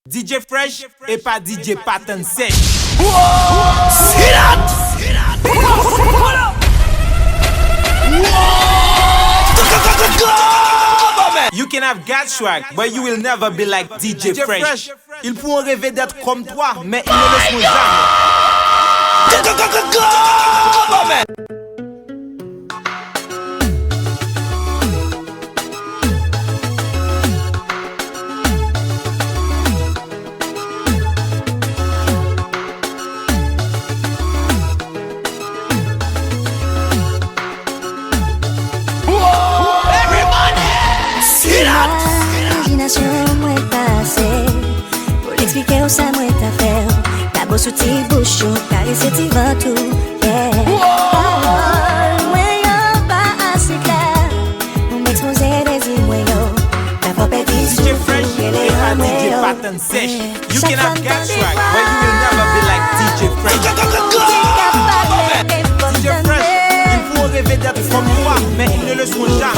DJ Fresh et pas DJ Pattern Sèche. You can have God swag, but you will never be like DJ Fresh. Ils pourront rêver d'être comme toi, mais ils ne le seront jamais. Imagination moi passé pour l'expliquer où ça moi t'a fait. T'as beau sous tes bouchons, caresser tes ventous, yeah. Moi y'a pas assez clair pour m'exposer des imoyaux. T'as pas pété sous DJ Fresh et pas DJ Pattern Sèche. You can have God swag, but you will never be like DJ Fresh. DJ Fresh, ils pourront rêver d'être comme toi, mais ils ne le seront jamais.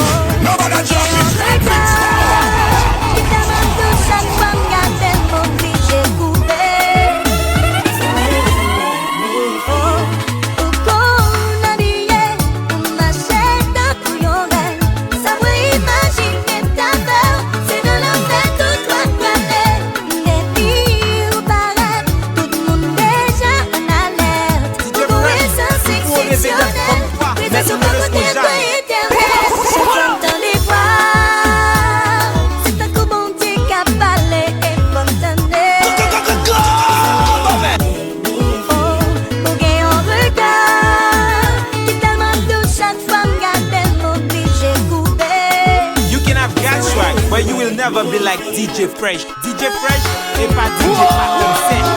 But you will never be like DJ Fresh. DJ Fresh et pas DJ Pattern Sèche.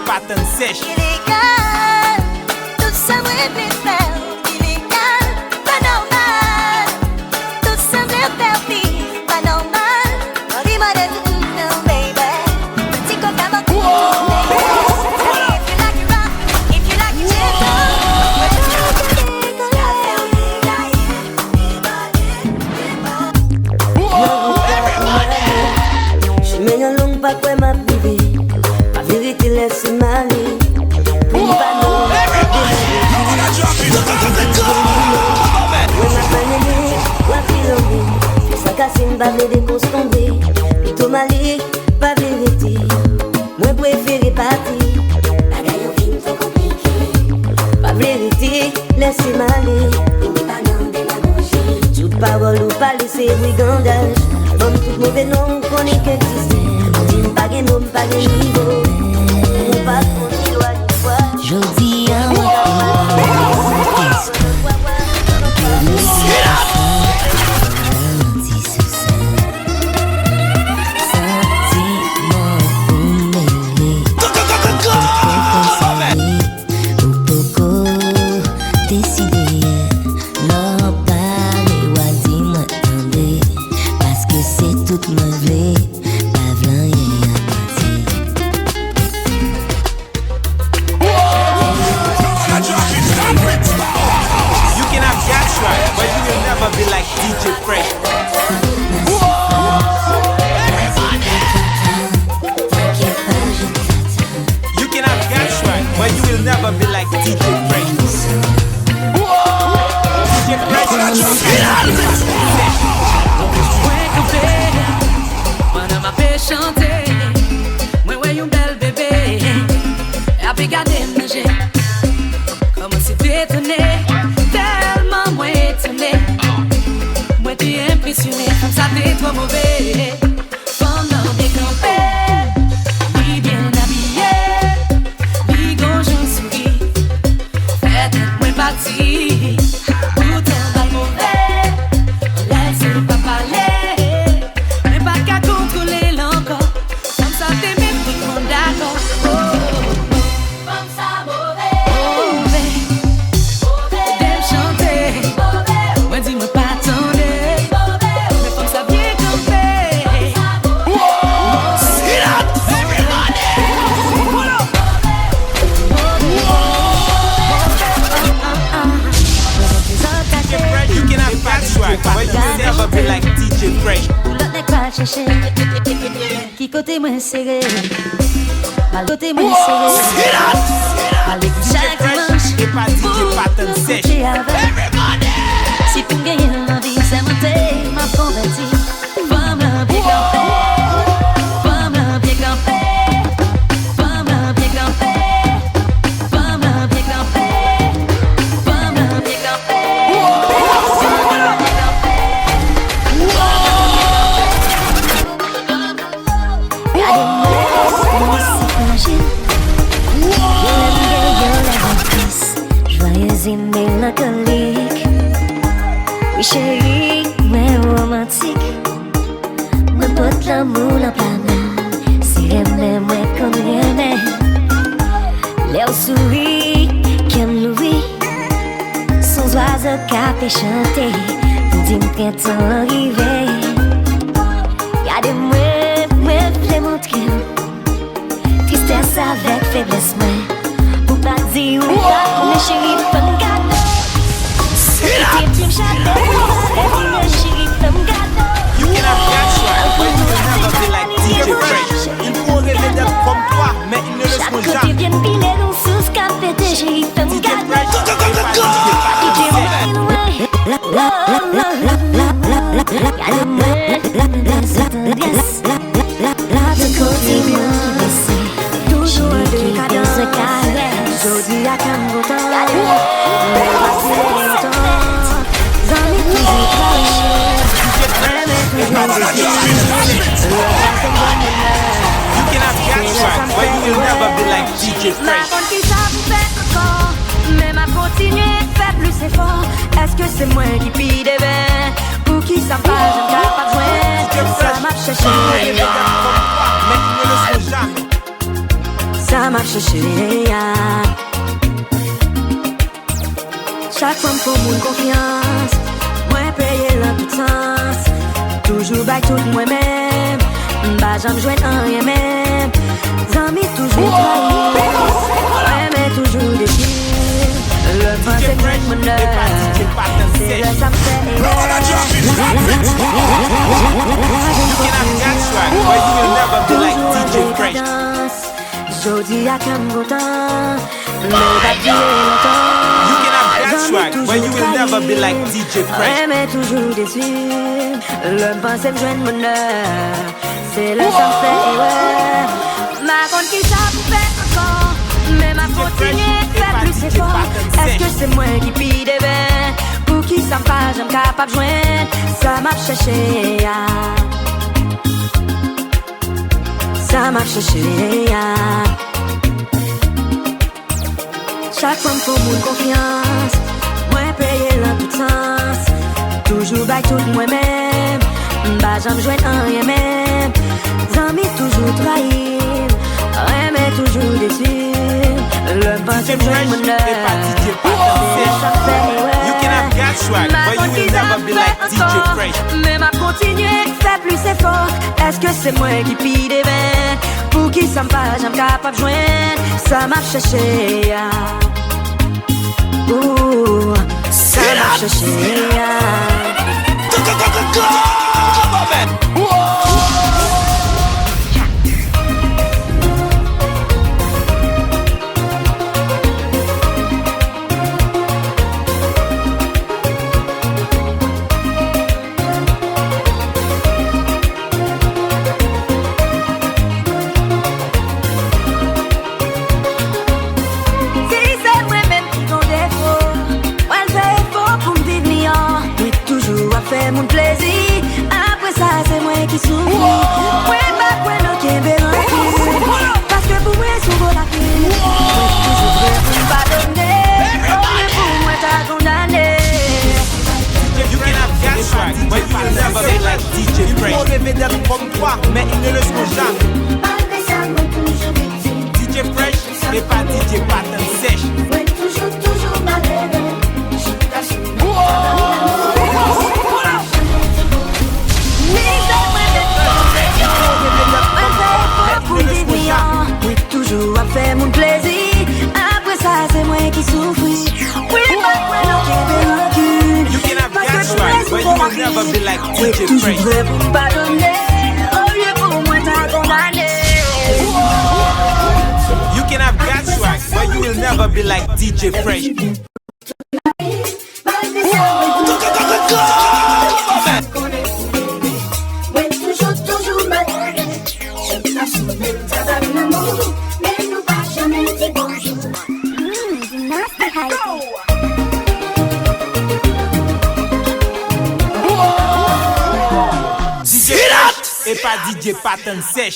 Pattern Sèche. Illégal, tout ça me fait faire. Illégal, pas normal. Tout ça me fait vivre, pas normal. Dis-moi de tout, no baby. Petit coca m'a coupé. If you like it rock, if you like it chill. Je mets un long pas quoi ma bébé. Vérité laisse m'aller. Pour pas nous on a pas aimé, on a filomé. Fais ça casser, m'bave les causes tomber. Plutôt malé, pas vérité. Moi préféré partir. La gagne au film trop compliqué. Pas vérité, laissez m'aller. Il n'est pas dans démagogie. Toute parole ou pas laisser brigandage. Bon tout mauvais nom, qu'on est qu'existé. On dit m'pague nom, m'pague niveau. Jodi a be like DJ Fresh. You can have God swag, but you will never be like DJ Fresh. DJ Fresh. Mana ma pe chante, mwen wè yon bel bébé, a pe gade mnanje, koman si fè tene. missionnaire, comme ça t'es trop mauvais. Femme non décampée, ni bien habillée, ni gros j'en souris. Faites moins parti, pourtant pas mauvais. Laissez pas parler, mais pas qu'à contrôler l'encore. Comme ça t'es même tout le monde d'accord. Comme ça mauvais, d'aime chanter, moi dis-moi pas attendre. Mais comme ça bien campé. See that? Everybody! You can have bad swag, but you will never be like DJ Fresh. L'autre n'est pas cherché. Qui côté moi serré? Mal côté moi serré. Avec chaque dimanche, Et pas DJ Pattern Sèche. coucher avec. Si pour gagner l'envie, c'est monter, m'a converti. Femme là, bien campée. Femme là, bien campée. Femme là, bien campée. Femme là, bien campée. Femme là, bien campée. Joyeuse et mélancolique. Oui chérie, mais romantique. N'importe l'amour, la planète. Si rien moi comme rien. L'air sourit, qui aime Louis. Sans oiseau cap et chanter. Pour dire printemps arrivé. Regardez-moi, moi, je montrer. Tristesse avec faiblesse, moi. Pour pas dire ou pas, mais chérie, pas me gâteau. Tu me châteaux, mais chérie, pas me gâteau. You can have bad swag, but you will never be like DJ Fresh. Ils pourront rêver d'être comme toi, mais ils ne le Chaque seront côté jamais. vient piler dans sous café, chérie, pas me DJ gâteau. Fresh, et pas DJ Pattern Sèche. Toujours un décadence caresse. Jodi a comme autant. Mais voici longtemps. Zami toujours travailler. You can have bad swag, but you will never be like DJ Ma Fresh. bonne qui ça vous fait encore, mais m'a continué, faire plus effort. Est-ce que c'est moi qui pille des bains? Pour qui ça va, je ne garde pas de joint. Ça m'a cherché, Mais ils ne le seront jamais. ça m'a cherché. Chaque fois faut mon confiance, moi payer la toute sens. Toujours back tout moi-même, bah j'aime jouer un rien même. Amis toujours trahi, ouais mais toujours déçu. Le vent c'est que je me Et pas DJ Pattern c'est Sèche. le ça me fait You can have bad swag, but you will never be like DJ Fresh. Jodi a comme autant, mais pas durer longtemps. You can have bad swag, but you will never be like DJ Fresh. Ouais mais toujours déçu. Le vent c'est me joindre bonheur. C'est le ça me fait ouais. Ma compte qui ça vous fait encore, mais ma continué faire plus effort. Est-ce que c'est moi qui pille des bains? Pour qui ça me passe, j'aime capable de joindre. Ça m'a cherché, ça m'a cherché. Chaque fois faut mon confiance, moi payer dans tout sens. Toujours back tout moi-même, bah j'aime jouer un rien même. Amis toujours trahi, ouais mais toujours déçu. Le vent c'est me joindre mon Et pas DJ Pattern Sèche. You can have bad swag, but you will never be like DJ Fresh. mais m'a continué, fait plus effort. Est-ce que c'est moi qui pille des bains? Pour qui ça me passe, j'aime capable de joindre. Ça m'a cherché, ouh, ça m'a cherché. Si c'est moi-même qui t'en défaut, moi je fais faux pour me vivre. like Ouais, DJ toujours Fresh. prêt pour me pardonner. Au lieu pour moi t'as condamné. You can have that swag, but you will never be like DJ Fresh. DJ Fresh et pas DJ Pattern Sèche.